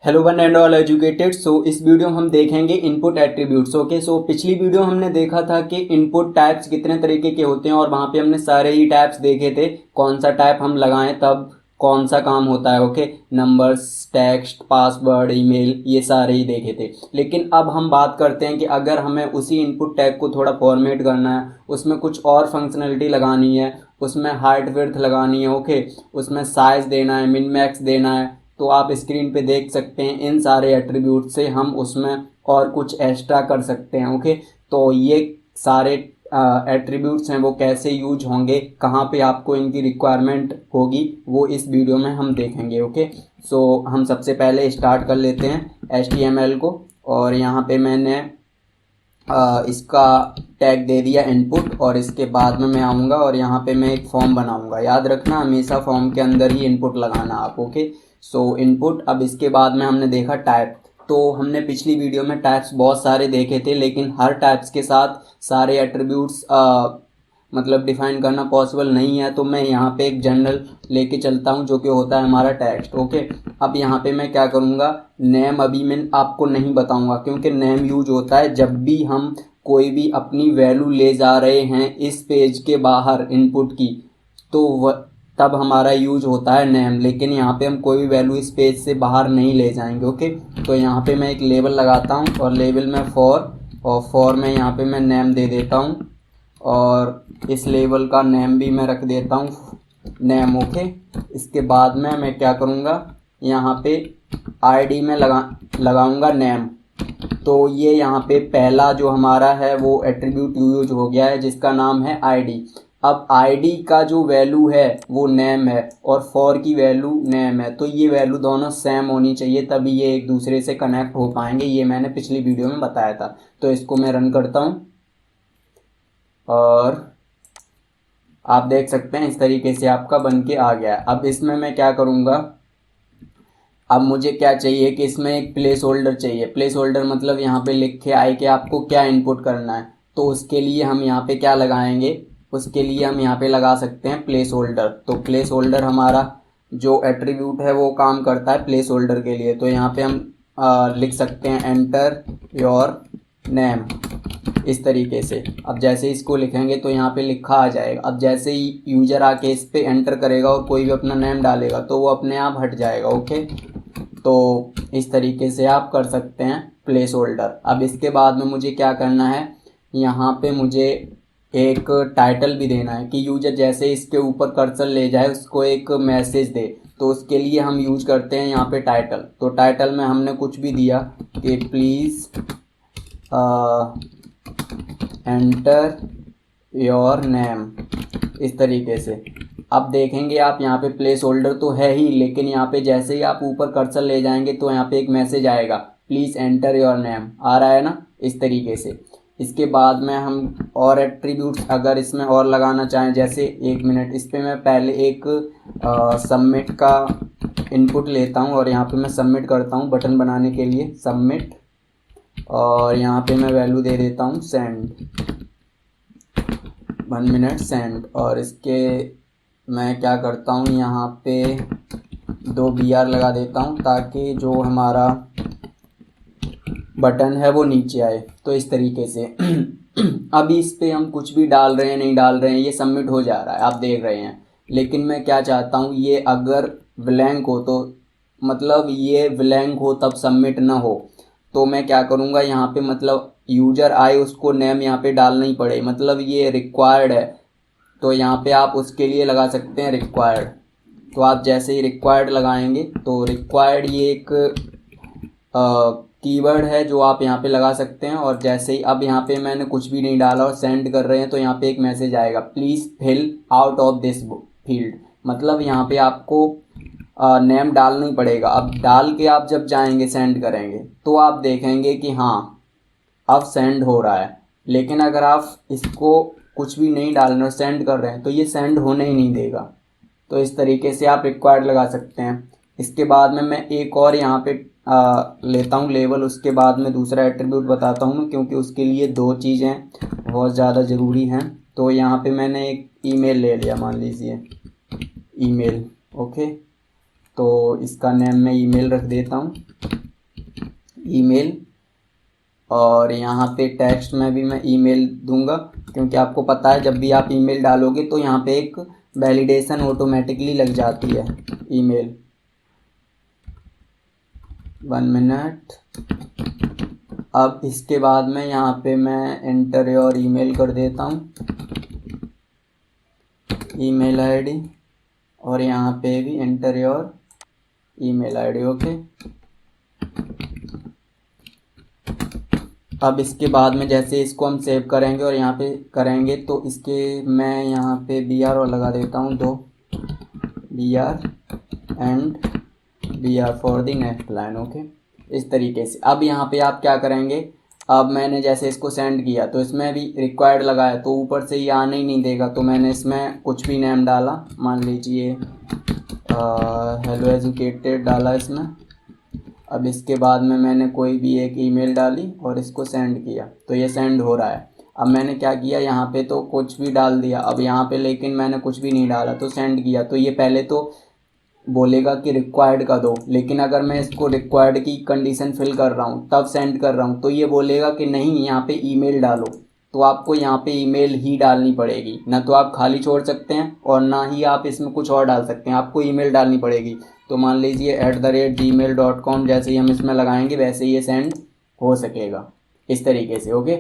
Hello one and all educated. So इस video में हम देखेंगे इनपुट एट्रीब्यूट्स। ओके, सो पिछली वीडियो हमने देखा था कि इनपुट टाइप्स कितने तरीके के होते हैं और वहाँ पे हमने सारे ही टाइप्स देखे थे, कौन सा टाइप हम लगाएं तब कौन सा काम होता है। Okay, numbers, text, password, email, ये सारे ही देखे थे। लेकिन अब हम बात करते हैं कि अगर हमें उसी इनपुट टैग को थोड़ा फॉर्मेट करना है, उसमें कुछ और फंक्शनलिटी लगानी है, उसमें हाइट विड्थ लगानी है, ओके, उसमें साइज देना है, मिन मैक्स देना है, तो आप स्क्रीन पे देख सकते हैं इन सारे एट्रीब्यूट से हम उसमें और कुछ एक्स्ट्रा कर सकते हैं। ओके, तो ये सारे एट्रीब्यूट्स हैं वो कैसे यूज होंगे, कहाँ पे आपको इनकी रिक्वायरमेंट होगी, वो इस वीडियो में हम देखेंगे। ओके, सो हम सबसे पहले स्टार्ट कर लेते हैं HTML को, और यहाँ पे मैंने इसका टैग दे दिया इनपुट, और इसके बाद में मैं आऊँगा और यहाँ पे मैं एक फॉर्म बनाऊँगा। याद रखना हमेशा फॉर्म के अंदर ही इनपुट लगाना आप। ओके, सो इनपुट। अब इसके बाद में हमने देखा टाइप। तो हमने पिछली वीडियो में टाइप्स बहुत सारे देखे थे, लेकिन हर टाइप्स के साथ सारे एट्रीब्यूट्स मतलब डिफाइन करना पॉसिबल नहीं है, तो मैं यहाँ पे एक जनरल लेके चलता हूँ जो कि होता है हमारा टेक्स्ट। ओके, अब यहाँ पे मैं क्या करूँगा, नेम अभी मैं आपको नहीं बताऊँगा, क्योंकि नेम यूज होता है जब भी हम कोई भी अपनी वैल्यू ले जा रहे हैं इस पेज के बाहर इनपुट की, तो तब हमारा यूज होता है नेम। लेकिन यहाँ पे हम कोई भी वैल्यू इस पेज से बाहर नहीं ले जाएंगे। ओके, तो यहाँ पे मैं एक लेबल लगाता हूँ और लेबल में फॉर, और फॉर में यहाँ पे मैं नेम दे देता हूँ, और इस लेबल का नेम भी मैं रख देता हूँ नेम। ओके, इसके बाद में मैं क्या करूँगा, यहाँ पे आईडी में लगाऊंगा नेम। तो ये यहाँ पे पहला जो हमारा है वो एट्रीब्यूट यूज हो गया है जिसका नाम है आईडी। अब आईडी का जो वैल्यू है वो नेम है और फॉर की वैल्यू नेम है, तो ये वैल्यू दोनों सेम होनी चाहिए तभी ये एक दूसरे से कनेक्ट हो पाएंगे। ये मैंने पिछली वीडियो में बताया था। तो इसको मैं रन करता हूँ और आप देख सकते हैं इस तरीके से आपका बन के आ गया है। अब इसमें मैं क्या करूँगा, अब मुझे क्या चाहिए कि इसमें एक प्लेस होल्डर चाहिए। प्लेस होल्डर मतलब यहाँ पे लिख के आए कि आपको क्या इनपुट करना है, तो उसके लिए हम यहाँ पे क्या लगाएंगे, उसके लिए हम यहाँ पे लगा सकते हैं प्लेस होल्डर। तो प्लेस होल्डर हमारा जो एट्रीब्यूट है वो काम करता है प्लेस होल्डर के लिए। तो यहाँ पे हम लिख सकते हैं एंटर योर नेम, इस तरीके से। अब जैसे इसको लिखेंगे तो यहाँ पे लिखा आ जाएगा। अब जैसे ही यूजर आके इस पे एंटर करेगा और कोई भी अपना नेम डालेगा तो वो अपने आप हट जाएगा। ओके, तो इस तरीके से आप कर सकते हैं प्लेस होल्डर। अब इसके बाद में मुझे क्या करना है, यहाँ पे मुझे एक टाइटल भी देना है कि यूजर जैसे इसके ऊपर कर्सर ले जाए उसको एक मैसेज दे, तो उसके लिए हम यूज करते हैं यहाँ पे टाइटल। तो टाइटल में हमने कुछ भी दिया कि प्लीज़ एंटर योर नेम, इस तरीके से। अब देखेंगे आप यहाँ पे प्लेस होल्डर तो है ही, लेकिन यहाँ पे जैसे ही आप ऊपर कर्सर ले जाएंगे तो यहाँ पे एक मैसेज आएगा प्लीज़ एंटर योर नेम, आ रहा है ना, इस तरीके से। इसके बाद में हम और एट्रीब्यूट्स अगर इसमें और लगाना चाहें, जैसे एक मिनट, इस पर मैं पहले एक सबमिट का इनपुट लेता हूँ और यहाँ पे मैं सबमिट करता हूँ बटन बनाने के लिए, सबमिट, और यहाँ पे मैं वैल्यू दे देता हूँ सेंड, 1 मिनट सेंड। और इसके मैं क्या करता हूँ, यहाँ पे 2 BR लगा देता हूँ ताकि जो हमारा बटन है वो नीचे आए। तो इस तरीके से अभी इस पे हम कुछ भी डाल रहे हैं नहीं डाल रहे हैं, ये सबमिट हो जा रहा है, आप देख रहे हैं। लेकिन मैं क्या चाहता हूँ, ये अगर ब्लैंक हो तो मतलब ये ब्लैंक हो तब सबमिट ना हो, तो मैं क्या करूँगा, यहाँ पे मतलब यूजर आए उसको नेम यहाँ पे डालना ही पड़े, मतलब ये रिक्वायर्ड है, तो यहाँ पे आप उसके लिए लगा सकते हैं रिक्वायर्ड। तो आप जैसे ही रिक्वायर्ड लगाएंगे तो रिक्वायर्ड ये एक कीवर्ड है जो आप यहाँ पे लगा सकते हैं। और जैसे ही अब यहाँ पे मैंने कुछ भी नहीं डाला और सेंड कर रहे हैं तो यहाँ पे एक मैसेज आएगा please fill out of this field, मतलब यहाँ पे आपको नेम डालना ही पड़ेगा। अब डाल के आप जब जाएंगे सेंड करेंगे तो आप देखेंगे कि हाँ अब सेंड हो रहा है। लेकिन अगर आप इसको कुछ भी नहीं डालना और सेंड कर रहे हैं तो ये सेंड होने ही नहीं देगा। तो इस तरीके से आप रिक्वायर्ड लगा सकते हैं। इसके बाद में मैं एक और यहाँ पे लेता हूँ लेबल, उसके बाद में दूसरा एट्रीब्यूट बताता हूँ मैं, क्योंकि उसके लिए 2 चीज़ें बहुत ज़्यादा ज़रूरी हैं। तो यहाँ पे मैंने एक ईमेल ले लिया, मान लीजिए ईमेल। ओके, तो इसका नेम मैं ईमेल रख देता हूँ। ईमेल, और यहाँ पे टेक्स्ट में भी मैं ईमेल दूंगा, क्योंकि आपको पता है जब भी आप ईमेल डालोगे तो यहाँ पे एक वैलिडेशन ऑटोमेटिकली लग जाती है। Email, 1 minute. अब इसके बाद में यहाँ पे मैं एंटर योर ईमेल कर देता हूँ, ईमेल आईडी, और यहाँ पे भी enter your email ID. Okay, अब इसके बाद में जैसे इसको हम सेव करेंगे और यहाँ पे करेंगे तो इसके मैं यहाँ पे BR और लगा देता हूँ 2 BR and BR for the next line. Okay, इस तरीके से। अब यहाँ पे आप क्या करेंगे, अब मैंने जैसे इसको सेंड किया तो इसमें भी रिक्वायर्ड लगाया तो ऊपर से ये आने ही नहीं देगा, तो मैंने इसमें कुछ भी नेम डाला, मान लीजिए हेलो एजुकेटेड डाला इसमें। अब इसके बाद में मैंने कोई भी एक ईमेल डाली और इसको सेंड किया तो ये सेंड हो रहा है। अब मैंने क्या किया, यहाँ पे तो कुछ भी डाल दिया, अब यहाँ पे लेकिन मैंने कुछ भी नहीं डाला तो सेंड किया तो ये पहले तो बोलेगा कि रिक्वायर्ड का दो, लेकिन अगर मैं इसको रिक्वायर्ड की कंडीशन फिल कर रहा हूँ तब सेंड कर रहा हूँ तो ये बोलेगा कि नहीं यहाँ पे ईमेल डालो। तो आपको यहाँ पे ईमेल ही डालनी पड़ेगी, ना तो आप खाली छोड़ सकते हैं और ना ही आप इसमें कुछ और डाल सकते हैं, आपको ईमेल डालनी पड़ेगी। तो मान लीजिए @gmail.com, जैसे ही हम इसमें लगाएंगे वैसे ही ये सेंड हो सकेगा इस तरीके से। ओके,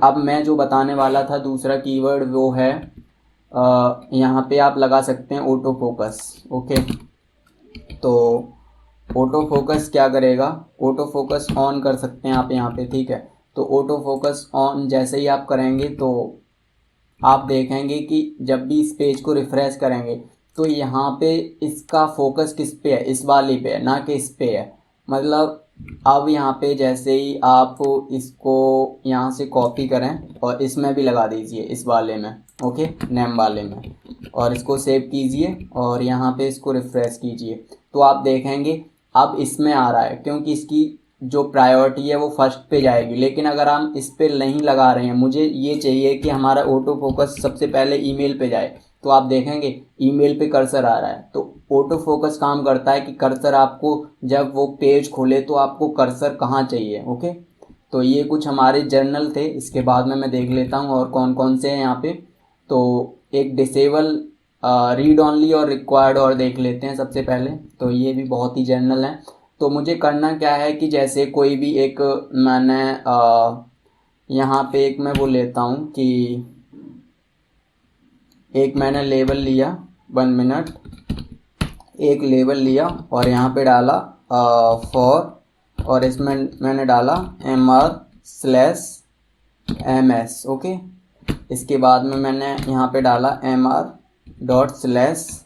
अब मैं जो बताने वाला था दूसरा कीवर्ड वो है यहाँ पे आप लगा सकते हैं ऑटो फोकस। ओके, तो ऑटो फोकस क्या करेगा, ऑटो फोकस ऑन कर सकते हैं आप यहाँ पे, ठीक है। तो ऑटो फोकस ऑन जैसे ही आप करेंगे तो आप देखेंगे कि जब भी इस पेज को रिफ़्रेश करेंगे तो यहाँ पे इसका फोकस किस पे है, इस वाली पे है, ना कि इस पे है। मतलब अब यहाँ पे जैसे ही आप इसको यहाँ से कॉपी करें और इसमें भी लगा दीजिए, इस वाले में, ओके, नेम वाले में, और इसको सेव कीजिए और यहाँ पे इसको रिफ़्रेश कीजिए तो आप देखेंगे अब इसमें आ रहा है, क्योंकि इसकी जो प्रायोरिटी है वो फर्स्ट पे जाएगी। लेकिन अगर हम इस पे नहीं लगा रहे हैं, मुझे ये चाहिए कि हमारा ऑटो फोकस सबसे पहले ईमेल पे जाए, तो आप देखेंगे ईमेल पे कर्सर आ रहा है। तो ऑटो फोकस काम करता है कि कर्सर आपको जब वो पेज खोले तो आपको कर्सर कहाँ चाहिए। ओके, तो ये कुछ हमारे जर्नल थे, इसके बाद में मैं देख लेता हूँ और कौन कौन से हैं यहाँ पे। तो एक डिसेबल, रीड ऑनली और रिक्वायर्ड और देख लेते हैं सबसे पहले। तो ये भी बहुत ही जर्नल है। तो मुझे करना क्या है कि जैसे कोई भी एक मैंने यहाँ पे एक मैं वो लेता हूँ कि एक मैंने लेबल लिया, 1 मिनट, एक लेबल लिया और यहाँ पे डाला फॉर, और इसमें मैंने डाला MR/MS। ओके, इसके बाद में मैंने यहाँ पे डाला MR./MS।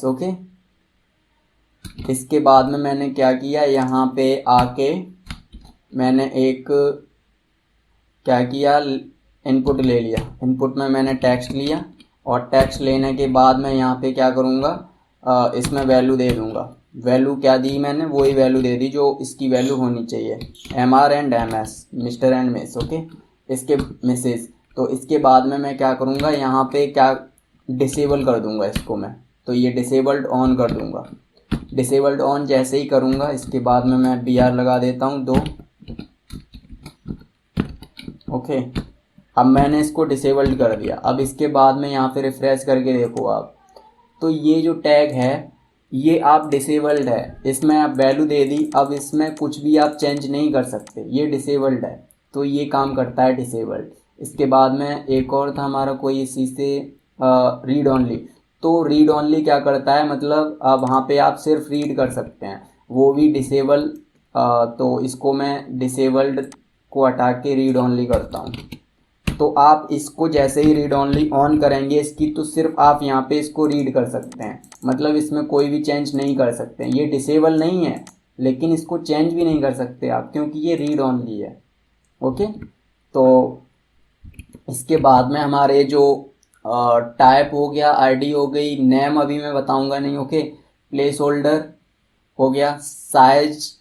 ओके, इसके बाद में मैंने क्या किया, यहाँ पे आके मैंने एक क्या किया, इनपुट ले लिया। इनपुट में मैंने टेक्स्ट लिया और टेक्स्ट लेने के बाद मैं यहाँ पे क्या करूँगा, इसमें वैल्यू दे दूँगा। वैल्यू क्या दी मैंने, वही वैल्यू दे दी जो इसकी वैल्यू होनी चाहिए, MR and MS, mister and miss. Okay, इसके मिसेज। तो इसके बाद में मैं क्या करूँगा, यहाँ पे क्या डिसेबल कर दूँगा इसको मैं, तो ये डिसेबल्ड ऑन कर दूँगा। डिसेबल्ड ऑन जैसे ही करूँगा इसके बाद में मैं BR लगा देता हूँ 2। ओके, अब मैंने इसको डिसेबल्ड कर दिया। अब इसके बाद में यहाँ पे रिफ़्रेश करके देखो आप, तो ये जो टैग है ये आप डिसेबल्ड है, इसमें आप वैल्यू दे दी, अब इसमें कुछ भी आप चेंज नहीं कर सकते, ये डिसेबल्ड है। तो ये काम करता है डिसेबल्ड। इसके बाद में एक और था हमारा कोई इसी से रीड ऑनली। तो रीड ऑनली क्या करता है, मतलब वहाँ पे आप सिर्फ रीड कर सकते हैं, वो भी डिसेबल। तो इसको मैं डिसेबल्ड को हटा के रीड ऑनली करता हूँ। तो आप इसको जैसे ही रीड ऑनली ऑन करेंगे इसकी, तो सिर्फ आप यहाँ पे इसको रीड कर सकते हैं, मतलब इसमें कोई भी चेंज नहीं कर सकते हैं। ये डिसेबल नहीं है लेकिन इसको चेंज भी नहीं कर सकते आप, क्योंकि ये रीड ऑनली है। ओके, तो इसके बाद में हमारे जो टाइप हो गया, आईडी हो गई, नेम अभी मैं बताऊंगा नहीं। ओके, प्लेस होल्डर हो गया, साइज,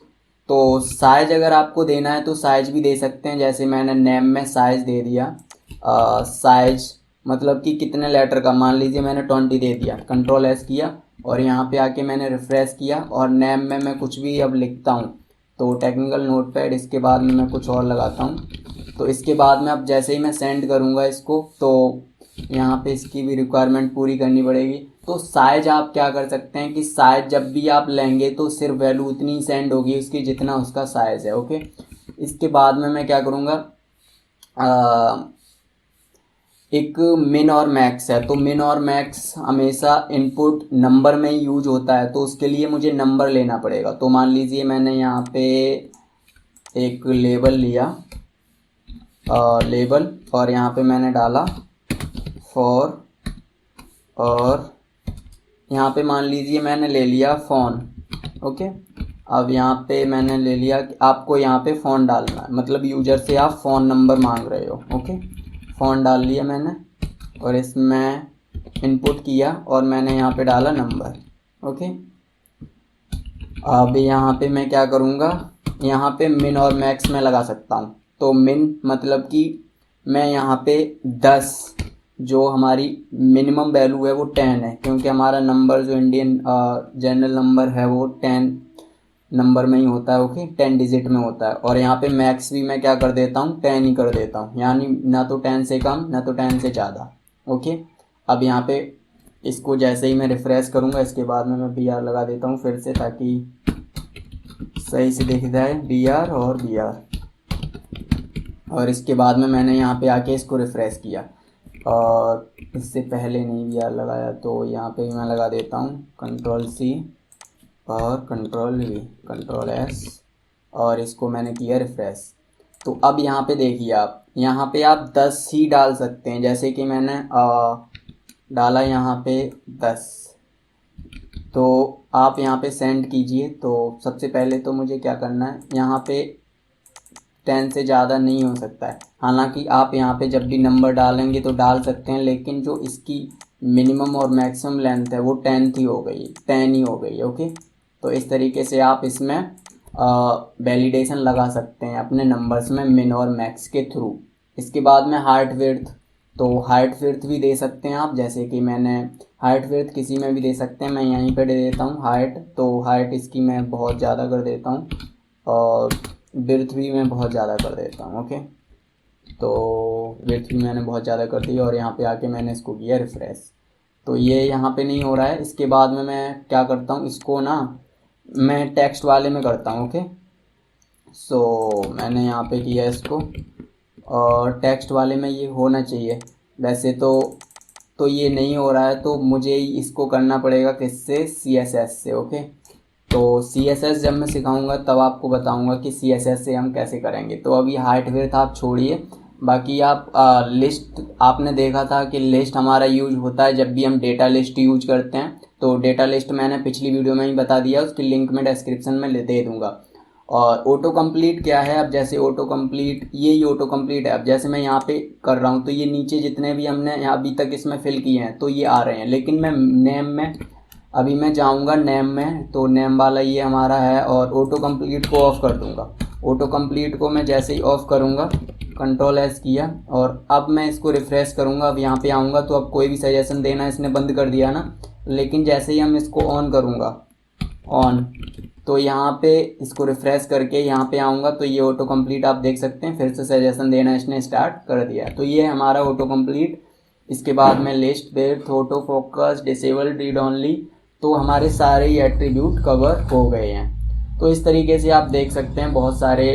तो साइज अगर आपको देना है तो साइज भी दे सकते हैं, जैसे मैंने नेम में साइज दे दिया। साइज मतलब कि कितने लेटर का, मान लीजिए मैंने 20 दे दिया, Ctrl+S किया और यहाँ पे आके मैंने रिफ़्रेश किया और नेम में मैं कुछ भी अब लिखता हूँ तो टेक्निकल नोटपैड, इसके बाद में मैं कुछ और लगाता हूँ। तो इसके बाद में अब जैसे ही मैं सेंड करूँगा इसको, तो यहाँ पे इसकी भी रिक्वायरमेंट पूरी करनी पड़ेगी। तो साइज आप क्या कर सकते हैं कि साइज जब भी आप लेंगे तो सिर्फ वैल्यू उतनी ही सेंड होगी उसकी जितना उसका साइज है। ओके, इसके बाद में मैं क्या करूँगा, एक मिन और मैक्स है। तो मिन और मैक्स हमेशा इनपुट नंबर में ही यूज होता है, तो उसके लिए मुझे नंबर लेना पड़ेगा। तो मान लीजिए मैंने यहाँ पे एक लेबल लिया, लेबल, और यहाँ पे मैंने डाला फॉर, और यहाँ पे मान लीजिए मैंने ले लिया फ़ोन। ओके, अब यहाँ पे मैंने ले लिया, आपको यहाँ पे फ़ोन डालना है, मतलब यूजर से आप फ़ोन नंबर मांग रहे हो। ओके, फ़ोन डाल लिया मैंने और इसमें इनपुट किया और मैंने यहाँ पे डाला नंबर। ओके, अब यहाँ पे मैं क्या करूँगा, यहाँ पे मिन और मैक्स में लगा सकता हूँ। तो मिन मतलब कि मैं यहाँ पे 10, जो हमारी मिनिमम वैल्यू है वो 10 है, क्योंकि हमारा नंबर जो इंडियन जनरल नंबर है वो 10 नंबर में ही होता है। ओके, 10 डिजिट में होता है। और यहाँ पे मैक्स भी मैं क्या कर देता हूँ, 10 ही कर देता हूँ, यानी ना तो 10 से कम ना तो 10 से ज़्यादा। ओके, अब यहाँ पे इसको जैसे ही मैं रिफ़्रेश करूँगा, इसके बाद में मैं BR लगा देता हूँ फिर से, ताकि सही से दिख जाए BR और BR। और इसके बाद में मैंने यहाँ पे आके इसको रिफ़्रेश किया, और इससे पहले नहीं BR लगाया, तो यहाँ पे मैं लगा देता हूँ Ctrl+C और Ctrl+V, Ctrl+S, और इसको मैंने किया रिफ़्रेश। तो अब यहाँ पे देखिए, आप यहाँ पे आप 10 ही डाल सकते हैं, जैसे कि मैंने डाला यहाँ पे 10। तो आप यहाँ पे सेंड कीजिए। तो सबसे पहले तो मुझे क्या करना है, यहाँ पे 10 से ज़्यादा नहीं हो सकता है। हालांकि आप यहाँ पे जब भी नंबर डालेंगे तो डाल सकते हैं, लेकिन जो इसकी मिनिमम और मैक्सिमम लेंथ है वो 10 ही हो गई। ओके, तो इस तरीके से आप इसमें वैलिडेशन लगा सकते हैं अपने नंबर्स में मिन और मैक्स के थ्रू। इसके बाद में हार्ट विड्थ, तो हार्ट विड्थ भी दे सकते हैं आप, जैसे कि मैंने हार्ट विड्थ किसी में भी दे सकते हैं, मैं यहीं पे दे देता हूँ हार्ट। तो हार्ट इसकी मैं बहुत ज़्यादा कर देता हूँ, और विड्थ भी मैं बहुत ज़्यादा कर देता हूँ। ओके, तो विड्थ भी मैंने बहुत ज़्यादा कर दी, और यहाँ पे आके मैंने इसको किया रिफ़्रेश। तो ये यहाँ पे नहीं हो रहा है। इसके बाद में मैं क्या करता हूँ, इसको ना मैं टेक्स्ट वाले में करता हूँ। ओके, सो मैंने यहाँ पे किया इसको, और टेक्स्ट वाले में ये होना चाहिए। वैसे तो ये नहीं हो रहा है, तो मुझे इसको करना पड़ेगा किससे, CSS से। ओके, तो CSS जब मैं सिखाऊंगा तब आपको बताऊंगा कि CSS से हम कैसे करेंगे। तो अभी हाइट विड्थ आप छोड़िए, बाकी आप लिस्ट, आपने देखा था कि लिस्ट हमारा यूज होता है जब भी हम डेटा लिस्ट यूज करते हैं। तो डेटा लिस्ट मैंने पिछली वीडियो में ही बता दिया, उसकी लिंक मैं डिस्क्रिप्शन में दे दूँगा। और ऑटो कंप्लीट क्या है, अब जैसे ऑटो कंप्लीट, ये ऑटो कंप्लीट है। अब जैसे मैं यहाँ पे कर रहा हूँ तो ये नीचे जितने भी हमने यहाँ अभी तक इसमें फिल किए हैं तो ये आ रहे हैं, लेकिन मैं नेम में, अभी मैं जाऊँगा नेम में, तो नेम वाला ये हमारा है, और ऑटो कंप्लीट को ऑफ़ कर दूँगा। ऑटो कंप्लीट को मैं जैसे ही ऑफ़ करूँगा, Ctrl+S किया, और अब मैं इसको रिफ़्रेश करूँगा। अब यहाँ पे आऊँगा तो अब कोई भी सजेशन देना इसने बंद कर दिया ना, लेकिन जैसे ही हम इसको ऑन करूँगा, ऑन, तो यहाँ पे इसको रिफ़्रेश करके यहाँ पे आऊँगा तो ये ऑटो कंप्लीट आप देख सकते हैं, फिर से सजेशन देना इसने स्टार्ट कर दिया। तो ये हमारा ऑटो कंप्लीट। इसके बाद में list, width, auto focus, disable, read only, तो हमारे सारे ही एट्रीब्यूट कवर हो गए हैं। तो इस तरीके से आप देख सकते हैं, बहुत सारे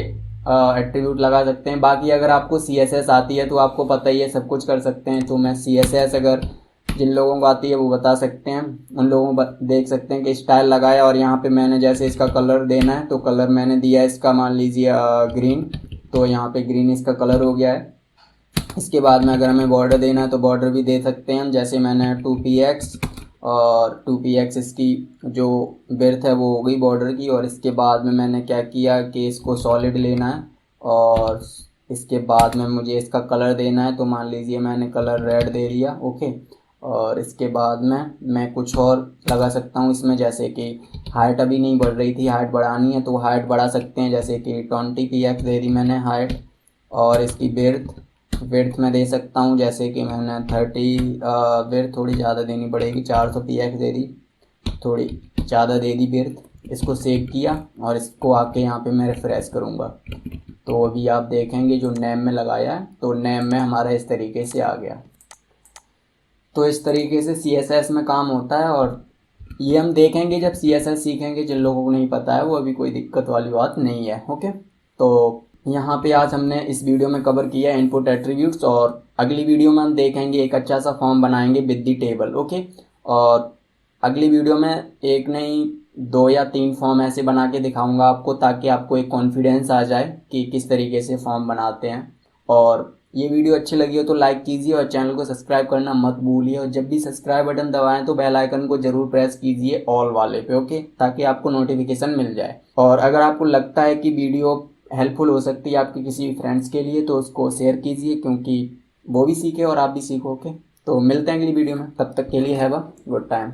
एट्रीब्यूट लगा सकते हैं। बाकी अगर आपको CSS आती है तो आपको पता ही है, सब कुछ कर सकते हैं। तो मैं CSS अगर जिन लोगों को आती है वो बता सकते हैं, उन लोगों को देख सकते हैं कि स्टाइल लगाया, और यहाँ पे मैंने जैसे इसका कलर देना है तो कलर मैंने दिया इसका, मान लीजिए ग्रीन, तो यहाँ पे ग्रीन इसका कलर हो गया है। इसके बाद में अगर हमें बॉर्डर देना है तो बॉर्डर भी दे सकते हैं हम, जैसे मैंने 2px, और 2px इसकी जो विड्थ है वो हो गई बॉर्डर की। और इसके बाद में मैंने क्या किया कि इसको सॉलिड लेना है, और इसके बाद में मुझे इसका कलर देना है, तो मान लीजिए मैंने कलर रेड दे दिया। ओके, और इसके बाद में मैं कुछ और लगा सकता हूँ इसमें, जैसे कि हाइट अभी नहीं बढ़ रही थी, हाइट बढ़ानी है तो हाइट बढ़ा सकते हैं, जैसे कि 20px दे दी मैंने हाइट। और इसकी विड्थ मैं दे सकता हूँ, जैसे कि मैंने 30, विड्थ थोड़ी ज़्यादा देनी पड़ेगी, 400px दे दी, थोड़ी ज़्यादा दे दी विड्थ। इसको सेव किया और इसको आके यहाँ पे मैं रिफ्रेश करूँगा तो अभी आप देखेंगे जो नेम में लगाया है तो नेम में हमारा इस तरीके से आ गया। तो इस तरीके से CSS में काम होता है और ये हम देखेंगे जब CSS सीखेंगे। जिन लोगों को नहीं पता है वो अभी कोई दिक्कत वाली बात नहीं है। ओके, तो यहाँ पे आज हमने इस वीडियो में कवर किया इनपुट एट्रीब्यूट्स और अगली वीडियो में हम देखेंगे एक अच्छा सा फॉर्म बनाएंगे विद दी टेबल। ओके, और अगली वीडियो में एक नहीं 2 या 3 फॉर्म ऐसे बना के दिखाऊंगा आपको ताकि आपको एक कॉन्फिडेंस आ जाए कि किस तरीके से फॉर्म बनाते हैं। और ये वीडियो अच्छी लगी हो तो लाइक कीजिए और चैनल को सब्सक्राइब करना मत भूलिए और जब भी सब्सक्राइब बटन दबाएं तो बेल आइकन को जरूर प्रेस कीजिए ऑल वाले पे। ओके, ताकि आपको नोटिफिकेशन मिल जाए। और अगर आपको लगता है कि वीडियो हेल्पफुल हो सकती है आपके किसी फ्रेंड्स के लिए तो उसको शेयर कीजिए क्योंकि वो भी सीखे और आप भी सीखो। ओके, तो मिलते हैं अगली वीडियो में, तब तक के लिए हैव अ गुड टाइम।